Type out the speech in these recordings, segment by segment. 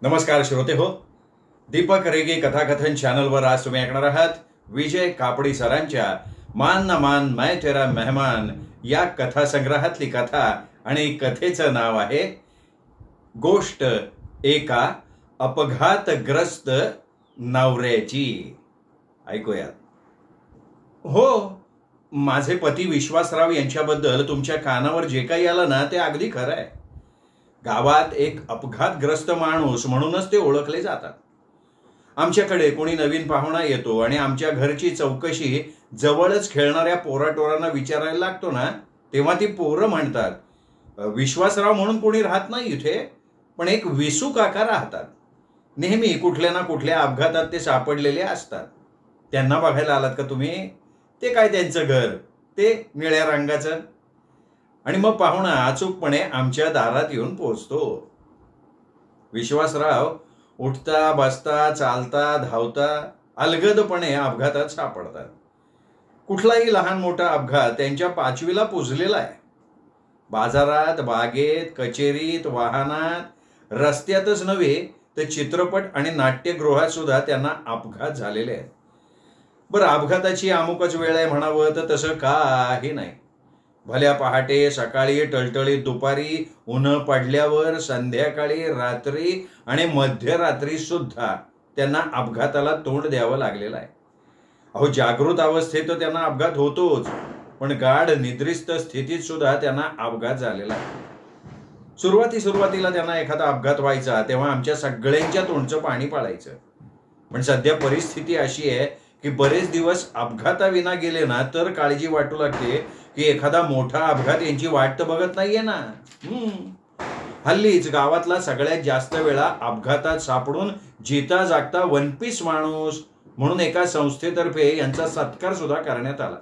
नमस्कार श्रोते हो, दीपक रेगे कथाकथन चॅनलवर आज तुम्ही ऐकणार आहात विजय कापडी सरांच्या मान ना मान मैं तेरा मेहमान या कथासंग्रहातली कथा आणि कथेचं नाव आहे गोष्ट एका अपघातग्रस्त नवऱ्याची. ऐकूयात. हो, माझे पती विश्वासराव यांच्याबद्दल तुमच्या कानावर जे काही आलं ना ते अगदी खरं आहे. गावात एक अपघातग्रस्त माणूस म्हणूनच ते ओळखले जातात. आमच्याकडे कोणी नवीन पाहुणा येतो आणि आमच्या घरची चौकशी जवळच खेळणाऱ्या पोराटोरांना विचारायला लागतो ना, तेव्हा ती पोरं म्हणतात, विश्वासराव म्हणून कोणी राहत नाही इथे, पण एक विसू काका राहतात. नेहमी कुठल्या ना कुठल्या अपघातात ते सापडलेले असतात. त्यांना बघायला आलात का तुम्ही? ते काय त्यांचं घर, ते निळ्या रंगाचं. आणि मग पाहुणा अचूकपणे आमच्या दारात येऊन पोहोचतो. विश्वासराव उठता बसता चालता धावता अलगदपणे अपघातात सापडतात. कुठलाही लहान मोठा अपघात त्यांच्या पाचवीला पुजलेला आहे. बाजारात, बागेत, कचेरीत, वाहनात, रस्त्यातच नव्हे तर चित्रपट आणि नाट्यगृहात सुद्धा त्यांना अपघात झालेले आहेत. बरं, अपघाताची अमुकच वेळ आहे म्हणावं तर तसं काही नाही. भल्या पहाटे, सकाळी, टळटळीत दुपारी, ऊन पडल्यावर, संध्याकाळी, रात्री आणि मध्यरात्री सुद्धा त्यांना अपघाताला तोंड द्यावं लागलेलं आहे. अहो, जागृत अवस्थेत त्यांना अपघात होतोच, पण गाढ निद्रिस्त स्थितीत सुद्धा त्यांना अपघात झालेला आहे. सुरुवातीला त्यांना एखादा अपघात व्हायचा तेव्हा आमच्या सगळ्यांच्या तोंडचं पाणी पाळायचं. पण सध्या परिस्थिती अशी आहे की बरेच दिवस अपघाताविना गेले ना तर काळजी वाटू लागते की एखादा मोठा अपघात यांची वाट तर बघत नाहीये ना. हल्लीच गावातला सगळ्यात जास्त वेळा अपघातात सापडून जिता जागता वनपीस माणूस म्हणून एका संस्थेतर्फे यांचा सत्कार सुद्धा करण्यात आला.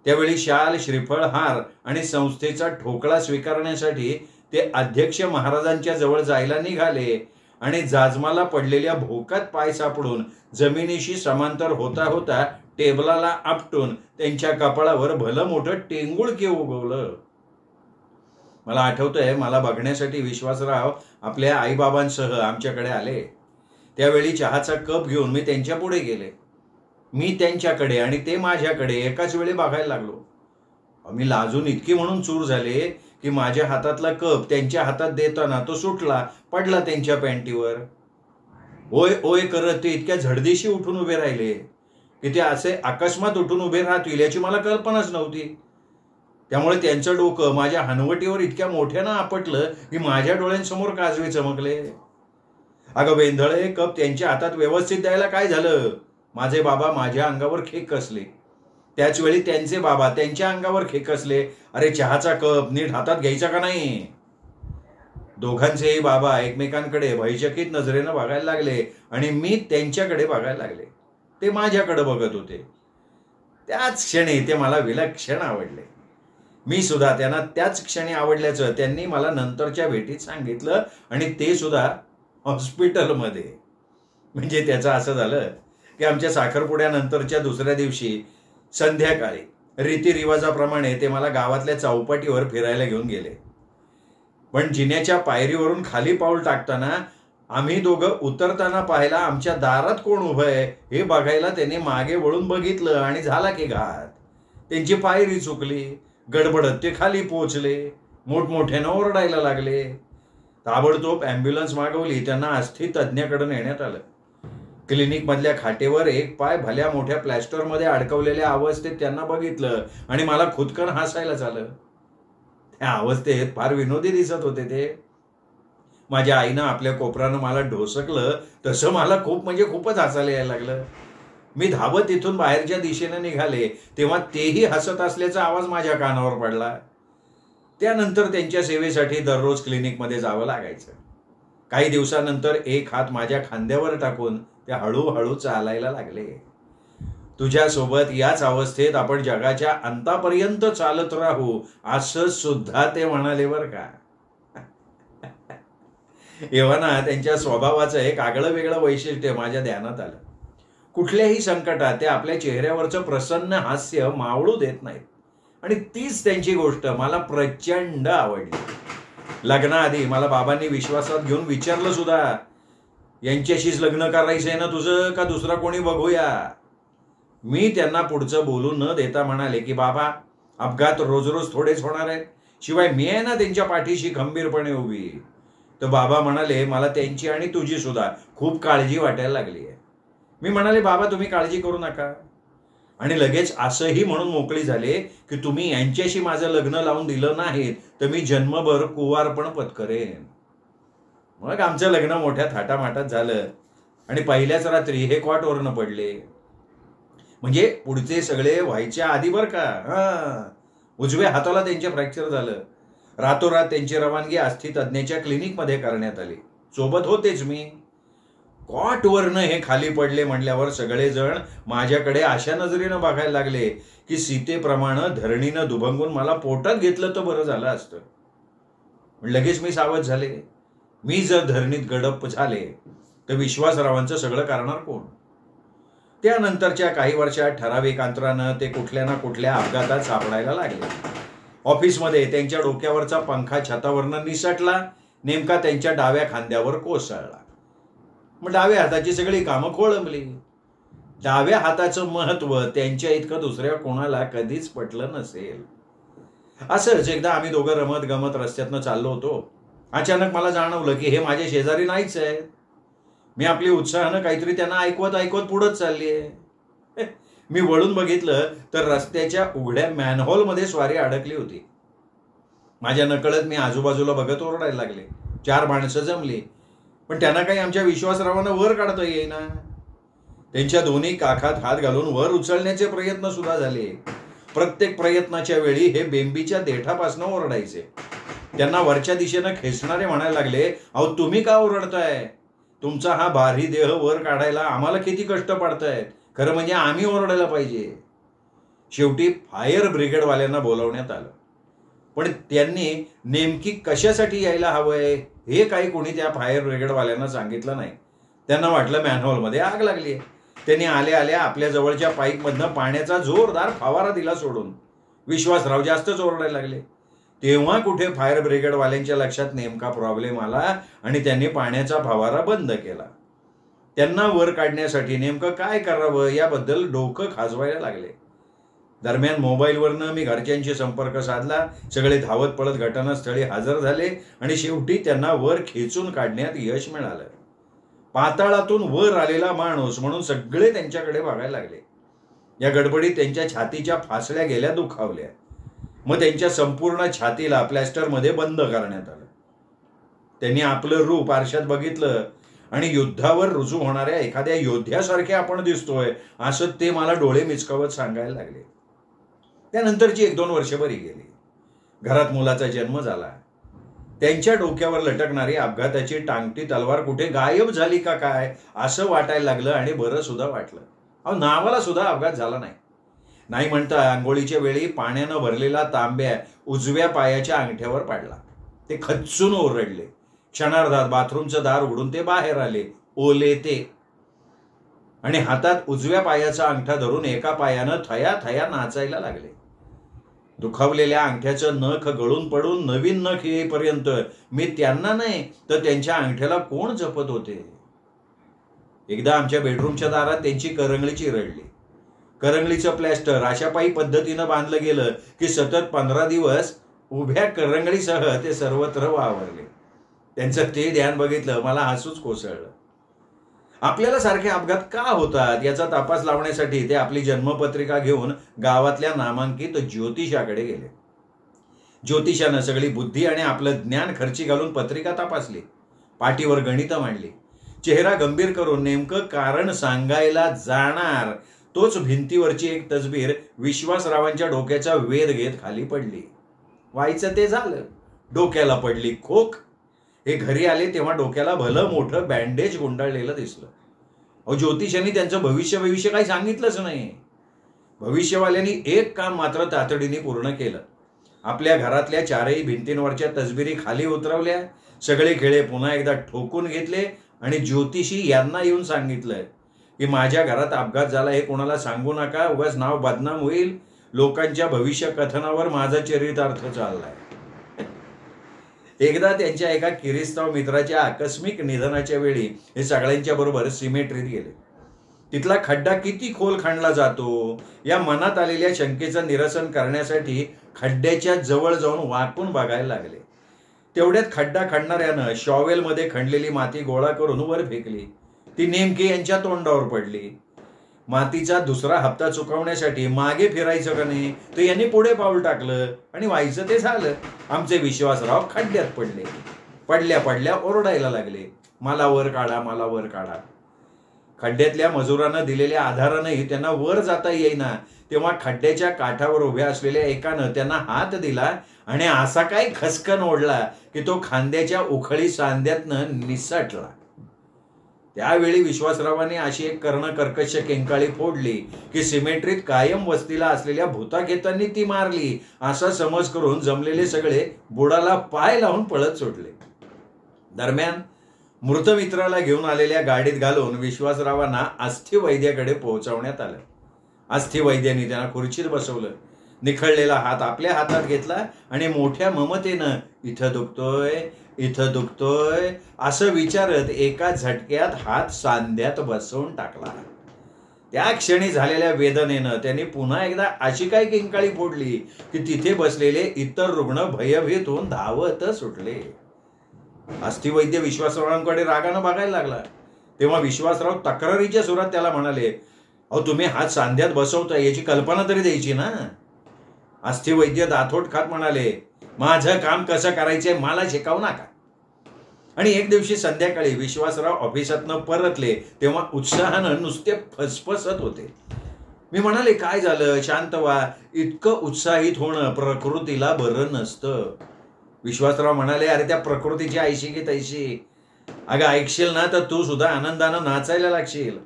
त्यावेळी शाल, श्रीफळ, हार आणि संस्थेचा ठोकळा स्वीकारण्यासाठी ते अध्यक्ष महाराजांच्या जवळ जायला निघाले आणि जाजमाला पडलेल्या भोकात पाय सापडून जमिनीशी समांतर होता होता टेबलाला आपटून त्यांच्या कपाळावर भलं मोठं टेंगुळके उगवलं. मला आठवतंय, मला बघण्यासाठी विश्वासराव आपल्या आईबाबांसह आमच्याकडे आले. त्यावेळी चहाचा कप घेऊन मी त्यांच्या पुढे गेले. मी त्यांच्याकडे आणि ते माझ्याकडे एकाच वेळी बघायला लागलो. मी लाजून इतकी म्हणून चूर झाले की माझ्या हातातला कप त्यांच्या हातात देताना तो सुटला, पडला त्यांच्या पॅन्टीवर. ओय ओय करत ते इतक्या झडदिशी उठून उभे राहिले की ते असे अकस्मात उठून उभे राहतील याची मला कल्पनाच नव्हती. त्यामुळे त्यांचं डोकं माझ्या हनवटीवर इतक्या मोठ्यानं आपटलं की माझ्या डोळ्यांसमोर काजवे चमकले. अगं वेंधळे, कप त्यांच्या हातात व्यवस्थित द्यायला काय झालं? माझे बाबा माझ्या अंगावर खेक कसले. त्याच वेळी त्यांचे बाबा त्यांच्या अंगावर खेकसले. अरे, चहाचा कप नीट हातात घ्यायचा का नाही? दोघांचेही बाबा एकमेकांकडे भयचकित नजरेनं बघायला लागले आणि मी त्यांच्याकडे बघायला लागले. ते माझ्याकडे बघत होते. त्याच क्षणी ते मला विलक्षण आवडले. मी सुद्धा त्यांना त्याच क्षणी आवडल्याचं त्यांनी मला नंतरच्या भेटीत सांगितलं आणि ते सुद्धा हॉस्पिटलमध्ये. म्हणजे त्याचं असं झालं की आमच्या साखरपुड्यानंतरच्या दुसऱ्या दिवशी संध्याकाळी रीतिरिवाजाप्रमाणे ते मला गावातल्या चौपाटीवर फिरायला घेऊन गेले. पण जिन्याच्या पायरीवरून खाली पाऊल टाकताना आम्ही दोघं उतरताना पाहायला आमच्या दारात कोण उभं आहे हे बघायला त्यांनी मागे वळून बघितलं आणि झाला की घात. त्यांची पायरी चुकली. गडबडत ते खाली पोहोचले. मोठमोठ्यानं ओरडायला लागले. ताबडतोब ॲम्ब्युलन्स मागवली. त्यांना अस्थि तज्ज्ञाकडे नेण्यात आलं. क्लिनिकमधल्या खाटेवर एक पाय भल्या मोठ्या प्लॅस्टरमध्ये अडकवलेल्या अवस्थेत त्यांना बघितलं आणि मला खुदकन हसायला झालं. त्या अवस्थेत फार विनोदी दिसत होते ते. माझ्या आईनं आपल्या कोपरानं मला ढोसकलं तसं मला खूपच हसायला यायला लागलं. मी धावत इथून बाहेरच्या दिशेने निघाले तेव्हा तेही हसत असल्याचा आवाज माझ्या कानावर पडला. त्यानंतर त्यांच्या सेवेसाठी दररोज क्लिनिकमध्ये जावं लागायचं. काही दिवसानंतर एक हात माझ्या खांद्यावर टाकून ते हळूहळू चालायला लागले. तुझ्यासोबत याच अवस्थेत आपण जगाच्या अंतापर्यंत चालत राहू असं सुद्धा ते म्हणाले बरं का. एव्हाना त्यांच्या स्वभावाचं एक आगळं वेगळं वैशिष्ट्य माझ्या ध्यानात आलं. कुठल्याही संकटात ते आपल्या चेहऱ्यावरचं प्रसन्न हास्य मावळू देत नाहीत आणि तीच त्यांची गोष्ट मला प्रचंड आवडली. लग्नाआधी मला बाबांनी विश्वासात घेऊन विचारलं सुद्धा यांच्याशीच लग्न करायचंय ना तुझं, का दुसरा कोणी बघूया? मी त्यांना पुढचं बोलू न देता म्हणाले की बाबा, अपघात रोज रोज थोडेच होणार आहेत, शिवाय मी आहे ना त्यांच्या पाठीशी खंबीरपणे उभी. तर बाबा म्हणाले, मला त्यांची आणि तुझी सुद्धा खूप काळजी वाटायला लागली आहे. मी म्हणाले, बाबा तुम्ही काळजी करू नका. आणि लगेच असंही म्हणून मोकळी झाले की तुम्ही यांच्याशी माझं लग्न लावून दिलं नाहीत तर मी जन्मभर कुवारपण पत्करेन. मग आमचं लग्न मोठ्या थाटामाटात झालं आणि पहिल्याच रात्री हे क्वाटवरनं पडले. म्हणजे पुढचे सगळे व्हायच्या आधी बरं का. उजव्या हाताला त्यांचे फ्रॅक्चर झालं. रातोरात त्यांची रवानगी अस्थितज्ञाच्या क्लिनिकमध्ये करण्यात आली. सोबत होतेच मी. कॉटवरनं हे खाली पडले म्हटल्यावर सगळेजण माझ्याकडे अशा नजरेनं बघायला लागले की सीतेप्रमाणे धरणीनं दुभंगून मला पोटात घेतलं तर बरं झालं असतं. लगेच मी सावध झाले. मी जर धरणीत गडप झाले तर विश्वासरावांचं सगळं करणार कोण? त्यानंतरच्या काही वर्षात ठराविक अंतरानं ते कुठल्या ना कुठल्या अपघातात सापडायला लागले. ऑफिसमध्ये त्यांच्या डोक्यावरचा पंखा छतावरनं निसटला, नेमका त्यांच्या डाव्या खांद्यावर कोसळला. मग डाव्या हाताची सगळी कामं खोळंबली. डाव्या हाताचं महत्व त्यांच्या इतकं दुसऱ्या कोणाला कधीच पटलं नसेल. असंच एकदा आम्ही दोघं रमत गमत रस्त्यातनं चाललो होतो. अचानक मला जाणवलं की हे माझे शेजारी नाहीच आहे. मी आपली उत्साहानं काहीतरी त्यांना ऐकवत ऐकवत पुढंच चालली आहे. मी वळून बघितलं तर रस्त्याच्या उघड्या मॅनहोलमध्ये स्वारी अडकली होती. माझ्या नकळत मी आजूबाजूला बघत ओरडायला लागले. 4 माणसं जमली, पण त्यांना काही आमच्या विश्वासरावांना वर काढता येईना. त्यांच्या दोन्ही काखात हात घालून वर उचलण्याचे प्रयत्न सुद्धा झाले. प्रत्येक प्रयत्नाच्या वेळी हे बेंबीच्या देठापासून ओरडायचे. त्यांना वरच्या दिशेनं खेचणारे म्हणायला लागले, अहो तुम्ही का ओरडताय? तुमचा हा भारी देह वर काढायला आम्हाला किती कष्ट पडतायत. खरं म्हणजे आम्ही ओरडायला पाहिजे. शेवटी फायर ब्रिगेडवाल्यांना बोलावण्यात आलं, पण त्यांनी नेमकी कशासाठी यायला हवंय हे काही कोणी त्या फायर ब्रिगेडवाल्यांना सांगितलं नाही. त्यांना वाटलं मॅनहोलमध्ये आग लागली. त्यांनी आल्या आल्या आपल्या जवळच्या पाईपमधनं पाण्याचा जोरदार फवारा दिला सोडून. विश्वासराव जास्तच ओरडायला लागले. तेव्हा कुठे फायर ब्रिगेडवाल्यांच्या लक्षात नेमका प्रॉब्लेम आला आणि त्यांनी पाण्याचा फवारा बंद केला. त्यांना वर काढण्यासाठी नेमकं काय करावं याबद्दल डोकं खाजवायला लागले. दरम्यान मोबाईलवरनं मी घरच्यांशी संपर्क साधला. सगळे धावत पळत घटनास्थळी हजर झाले आणि शेवटी त्यांना वर खेचून काढण्यात यश मिळालं. पाताळातून वर आलेला माणूस म्हणून सगळे त्यांच्याकडे बघायला लागले. या गडबडीत त्यांच्या छातीच्या फासल्या गेल्या दुखावल्या. मग त्यांच्या संपूर्ण छातीला प्लॅस्टरमध्ये बंद करण्यात आलं. त्यांनी आपलं रूप आरशात बघितलं आणि युद्धावर रुजू होणाऱ्या एखाद्या योद्ध्यासारखे आपण दिसतोय असं ते मला डोळे मिचकावत सांगायला लागले. त्यानंतरची 1-2 वर्ष बरी गेली. घरात मुलाचा जन्म झाला. त्यांच्या डोक्यावर लटकणारी अपघाताची टांगती तलवार कुठे गायब झाली का काय असं वाटायला लागलं आणि बरं सुद्धा वाटलं. अहो नावाला सुद्धा अपघात झाला नाही म्हणता आंघोळीच्या वेळी पाण्यानं भरलेला तांब्या उजव्या पायाच्या अंगठ्यावर पाडला. ते खच्चून ओरडले. क्षणार्धात बाथरूमचं दार उघडून ते बाहेर आले, ओले ते, आणि हातात उजव्या पायाचा अंगठा धरून एका पायानं थया थया नाचायला लागले. दुखावलेल्या अंगठ्याचं नख गळून पडून नवीन नख येईपर्यंत मी त्यांना नाही तर त्यांच्या अंगठ्याला कोण जपत होते. एकदा आमच्या बेडरूमच्या दारात त्यांची करंगळी चिरडली. करंगळीचं प्लॅस्टर अशापायी पद्धतीनं बांधलं गेलं की सतत 15 दिवस उभ्या करंगळीसह ते सर्वत्र वावरले. त्यांचं ते ध्यान बघितलं मला हसूच कोसळलं. आपल्याला सारखे अपघात का होतात याचा तपास लावण्यासाठी ते आपली जन्मपत्रिका घेऊन गावातल्या नामांकित ज्योतिषाकडे गेले. ज्योतिषानं सगळी बुद्धी आणि आपलं ज्ञान खर्ची घालून पत्रिका तपासली. पाठीवर गणितं मांडली. चेहरा गंभीर करून नेमकं कारण सांगायला जाणार तोच भिंतीवरची एक तसबीर विश्वासरावांच्या डोक्याचा वेध घेत खाली पडली. व्हायचं ते झालं. डोक्याला पडली खोक. हे घरी आले तेव्हा डोक्याला भलं मोठं बँडेज गुंडाळलेलं दिसलं. अहो ज्योतिषांनी त्यांचं भविष्य काही सांगितलंच नाही. भविष्यवाल्यांनी एक काम मात्र तातडीने पूर्ण केलं. आपल्या घरातल्या 4ही भिंतींवरच्या तसबिरी खाली उतरवल्या. सगळे खिळे पुन्हा एकदा ठोकून घेतले आणि ज्योतिषी यांना येऊन सांगितलंय की माझ्या घरात अपघात झाला हे कोणाला सांगू नका, उगाच नाव बदनाम होईल. लोकांच्या भविष्य कथनावर माझा चरितार्थ चाललाय. एकदा त्यांच्या एका किरिस्ताव मित्राच्या आकस्मिक निधनाच्या वेळी हे सगळ्यांच्या बरोबर सिमेट्रीत गेले. तिथला खड्डा किती खोल खणला जातो या मनात आलेल्या शंकेचं निरसन करण्यासाठी खड्ड्याच्या जवळ जाऊन वाकून बघायला लागले. तेवढ्यात खड्डा खणणाऱ्यानं शॉवेलमध्ये खणलेली माती गोळा करून वर फेकली. ती नेमकी यांच्या तोंडावर पडली. मातीचा दुसरा हप्ता चुकवण्यासाठी मागे फिरायचं का नाही तर यांनी पुढे पाऊल टाकलं आणि व्हायचं ते झालं. आमचे विश्वासराव खड्ड्यात पडले. पडल्या पडल्या ओरडायला लागले, मला वर काढा, मला वर काढा. खड्ड्यातल्या मजुरांना दिलेल्या आधारानंही त्यांना वर जाता येईना. तेव्हा खड्ड्याच्या काठावर उभ्या असलेल्या एकानं त्यांना हात दिला आणि असा काय खसकन ओढला की तो खांद्याच्या उखळी सांध्यातनं निसटला. त्यावेळी विश्वासरावांनी अशी एक कर्णकर्कश किंकाळी फोडली की सिमेट्रीत कायम वस्तीला असलेल्या भूताखेतांनी ती मारली असा समज करून जमलेले सगळे बुडाला पाय लावून पळत सुटले. दरम्यान मृत मित्राला घेऊन आलेल्या गाडीत घालून विश्वासरावांना अस्थिवैद्याकडे पोहोचवण्यात आलं. अस्थिवैद्याने त्यांना खुर्चीत बसवलं. निखळलेला हात आपल्या हातात घेतला आणि मोठ्या ममतेनं इथं दुखतोय, इथं दुखतोय असं विचारत एका झटक्यात हात सांध्यात बसवून टाकला. त्या क्षणी झालेल्या वेदनेनं त्यांनी पुन्हा एकदा अशी काय किंकाळी फोडली की तिथे बसलेले इतर रुग्ण भयभीत होऊन धावत सुटले. अस्थिवैद्य विश्वासरावांकडे रागानं बघायला लागला. तेव्हा विश्वासराव तक्रारीच्या सुरात त्याला म्हणाले, अहो तुम्ही हात सांध्यात बसवताय याची कल्पना तरी द्यायची ना. अस्थिवैद्य दाथोट खात म्हणाले, माझं काम कसं करायचंय मला शिकवू नका. आणि एक दिवशी संध्याकाळी विश्वासराव ऑफिसातनं परतले तेव्हा उत्साहानं नुसते फसफसत होते. मी म्हणाले, काय झालं, शांत व्हा. इतकं उत्साहित होणं प्रकृतीला बरं नसतं. विश्वासराव म्हणाले, अरे त्या प्रकृतीची ऐशी की तैशी. अगं ऐकशील ना तर तू सुद्धा आनंदानं नाचायला लागशील.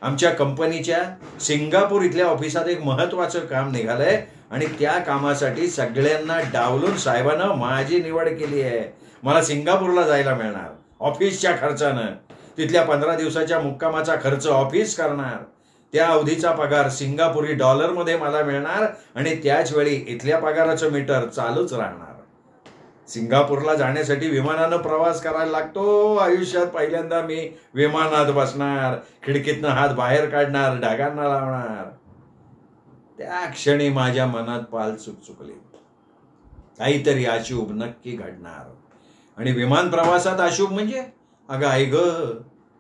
आमच्या कंपनीच्या सिंगापूर इथल्या ऑफिसात एक महत्वाचं काम निघालंय आणि त्या कामासाठी सगळ्यांना डावलून साहेबांना माझी निवड केली आहे. मला सिंगापूरला जायला मिळणार ऑफिसच्या खर्चानं. तिथल्या 15 दिवसाच्या मुक्कामाचा खर्च ऑफिस करणार. त्या अवधीचा पगार सिंगापुरी डॉलरमध्ये मला मिळणार आणि त्याच वेळी इथल्या पगाराचं मीटर चालूच राहणार. सिंगापूरला जाण्यासाठी विमानानं प्रवास करायला लागतो. आयुष्यात पहिल्यांदा मी विमानात बसणार, खिडकीतनं हात बाहेर काढणार, ढगांना लावणार. त्या क्षणी माझ्या मनात पाल चुकचुकले. काहीतरी अशुभ नक्की घडणार. आणि विमान प्रवासात अशुभ म्हणजे? अगं आई ग,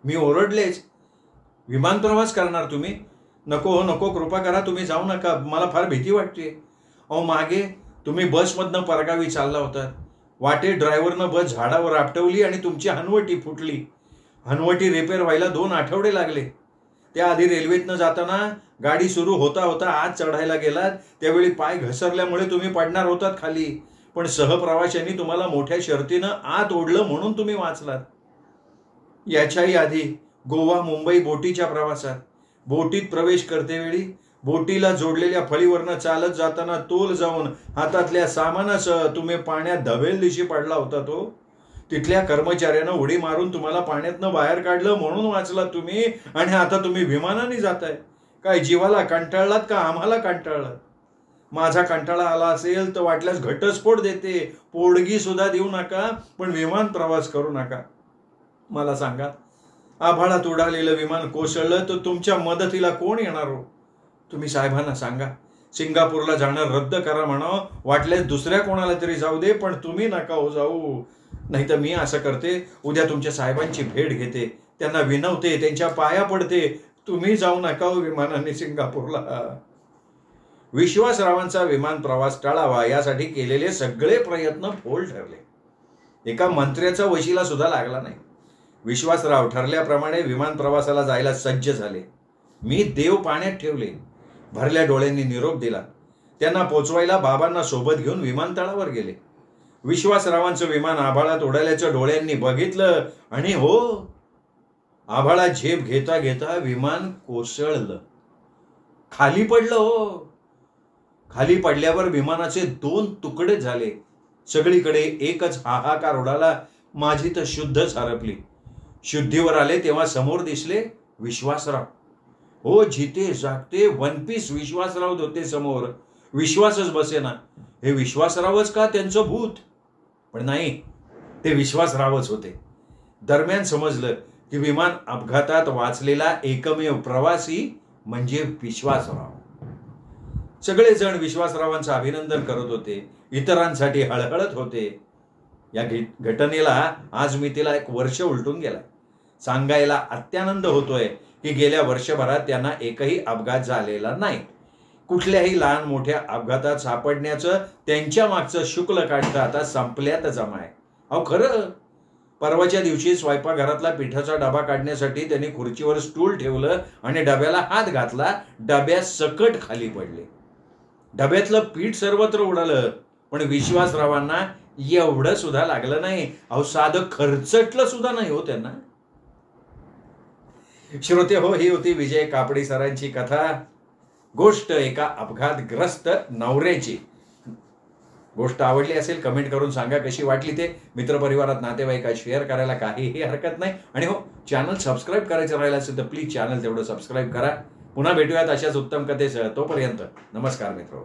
मी ओरडलेच. विमान प्रवास करणार तुम्ही? नको हो नको, कृपा करा तुम्ही जाऊ नका, मला फार भीती वाटते. अहो मागे तुम्ही बसमधनं परगावी चालला होता. वाटेत ड्रायव्हरनं बस झाडावर आपटवली आणि तुमची हनवटी फुटली. हनवटी रिपेअर व्हायला 2 आठवडे लागले. त्याआधी रेल्वेतनं जाताना गाडी सुरू होता होता आत चढायला गेलात त्यावेळी पाय घसरल्यामुळे तुम्ही पडणार होतात खाली. पण सहप्रवाशांनी तुम्हाला मोठ्या शर्तीनं आत ओढलं म्हणून तुम्ही वाचलात. याच्याही आधी गोवा मुंबई बोटीच्या प्रवासात बोटीत प्रवेश करतेवेळी बोटीला जोडलेल्या फळीवरनं चालत जाताना तोल जाऊन हातातल्या सामानासह तुम्ही पाण्यात धबेल दिशी पडला होता. तो तिथल्या कर्मचाऱ्यानं उडी मारून तुम्हाला पाण्यातनं बाहेर काढलं म्हणून वाचलात तुम्ही. आणि आता तुम्ही विमानाने जाताय. काय जीवाला कंटाळलात का आम्हाला कंटाळलात? माझा कंटाळा आला असेल तर वाटल्यास घटस्फोट देते, पोडगी सुद्धा देऊ नका, पण विमान प्रवास करू नका. मला सांगा, आभाळात उडालेलं विमान कोसळलं तर तुमच्या मदतीला कोण येणार हो? तुम्ही साहेबांना सांगा सिंगापूरला जाणं रद्द करा म्हणावं. वाटल्यास दुसऱ्या कोणाला तरी जाऊ दे, पण तुम्ही नका हो जाऊ. नाही तर मी असं करते, उद्या तुमच्या साहेबांची भेट घेते, त्यांना विनवते, त्यांच्या पाया पडते. तुम्ही जाऊ नका हो विमानाने सिंगापूरला. विश्वासरावांचा विमान प्रवास टाळावा यासाठी केलेले सगळे प्रयत्न फोल ठरले. एका मंत्र्याचा वशिला सुद्धा लागला नाही. विश्वासराव ठरल्याप्रमाणे विमान प्रवासाला जायला सज्ज झाले. मी देव पाण्यात ठेवले. भरल्या डोळ्यांनी निरोप दिला. त्यांना पोचवायला बाबांना सोबत घेऊन विमानतळावर गेले. विश्वासरावांचं विमान आभाळात उडाल्याचं डोळ्यांनी बघितलं आणि हो, आभाळात झेप घेता घेता विमान कोसळलं, खाली पडलं. हो, खाली पडल्यावर विमानाचे 2 तुकडे झाले. सगळीकडे एकच हाहाकार उडाला. माझी तर शुद्धच हरपली. शुद्धीवर आले तेव्हा समोर दिसले विश्वासराव. हो, जिते जागते 1 पीस विश्वासराव होते समोर. विश्वासच बसेना. हे विश्वासरावच का त्यांचं भूत? पण नाही, ते विश्वासरावच होते. दरम्यान समजलं की विमान अपघातात वाचलेला एकमेव प्रवासी म्हणजे विश्वासराव. सगळेजण विश्वासरावांचं अभिनंदन करत होते, इतरांसाठी हळहळत होते. या घटनेला आज मी तिला 1 वर्ष उलटून गेलाय. सांगायला अत्यानंद होतोय की गेल्या वर्षभरात त्यांना एकही अपघात झालेला नाही. कुठल्याही लहान मोठ्या अपघातात सापडण्याचं त्यांच्या मागचं शुक्ल काढता आता संपल्यात जमा आहे. अहो खरं, परवाच्या दिवशी स्वयंपाकघरातला पिठाचा डबा काढण्यासाठी त्यांनी खुर्चीवर स्टूल ठेवलं आणि डब्याला हात घातला. डब्यात सकट खाली पडले. डब्यातलं पीठ सर्वत्र उडालं, पण विश्वासरावांना एवढं सुद्धा लागलं नाही. अहो साधं खरचटलं सुद्धा नाही हो त्यांना. श्रोते हो, ही होती विजय कापडी सरांची कथा. गोष्ट एका अपघातग्रस्त नवऱ्याची. गोष्ट आवडली असेल कमेंट करून सांगा कशी वाटली ते. मित्रपरिवारात, नातेवाईकात शेअर करायला काहीही हरकत नाही. आणि हो, चॅनल सबस्क्राईब करायचं राहिलं असेल तर प्लीज चॅनल तेवढं सबस्क्राईब करा. पुन्हा भेटूयात अशाच उत्तम कथेसह. तोपर्यंत नमस्कार मित्र.